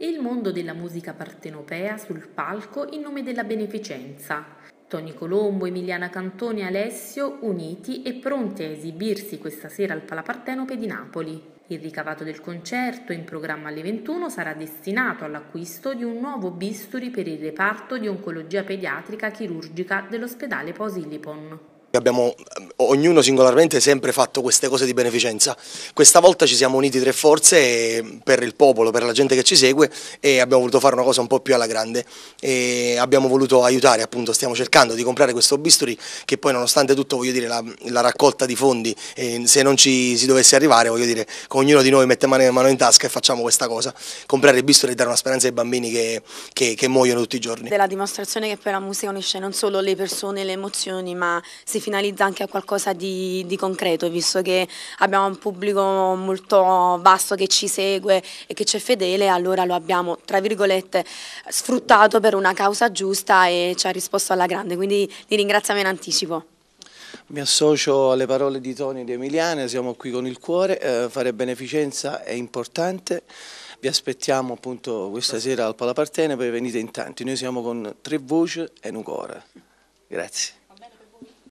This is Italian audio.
Il mondo della musica partenopea sul palco in nome della beneficenza. Tony Colombo, Emiliana Cantone e Alessio uniti e pronti a esibirsi questa sera al Palapartenope di Napoli. Il ricavato del concerto, in programma alle 21, sarà destinato all'acquisto di un nuovo bisturi per il reparto di oncologia pediatrica chirurgica dell'ospedale Posillipo. Abbiamo ognuno singolarmente sempre fatto queste cose di beneficenza. Questa volta ci siamo uniti tre forze per il popolo, per la gente che ci segue, e abbiamo voluto fare una cosa un po' più alla grande e abbiamo voluto aiutare, appunto stiamo cercando di comprare questo bisturi che poi, nonostante tutto, voglio dire, la raccolta di fondi, se non ci si dovesse arrivare, voglio dire, ognuno di noi mette mano in tasca e facciamo questa cosa, comprare il bisturi e dare una speranza ai bambini che muoiono tutti i giorni. Della dimostrazione che poi la musica unisce non solo le persone e le emozioni, ma si finalizza anche a qualcosa di concreto, visto che abbiamo un pubblico molto vasto che ci segue e che c'è fedele, allora lo abbiamo, tra virgolette, sfruttato per una causa giusta e ci ha risposto alla grande, quindi li ringraziamo in anticipo. Mi associo alle parole di Tony e di Emiliana, siamo qui con il cuore, fare beneficenza è importante, vi aspettiamo appunto questa sera al Palapartenope, venite in tanti, noi siamo con tre voci e un cuore. Grazie.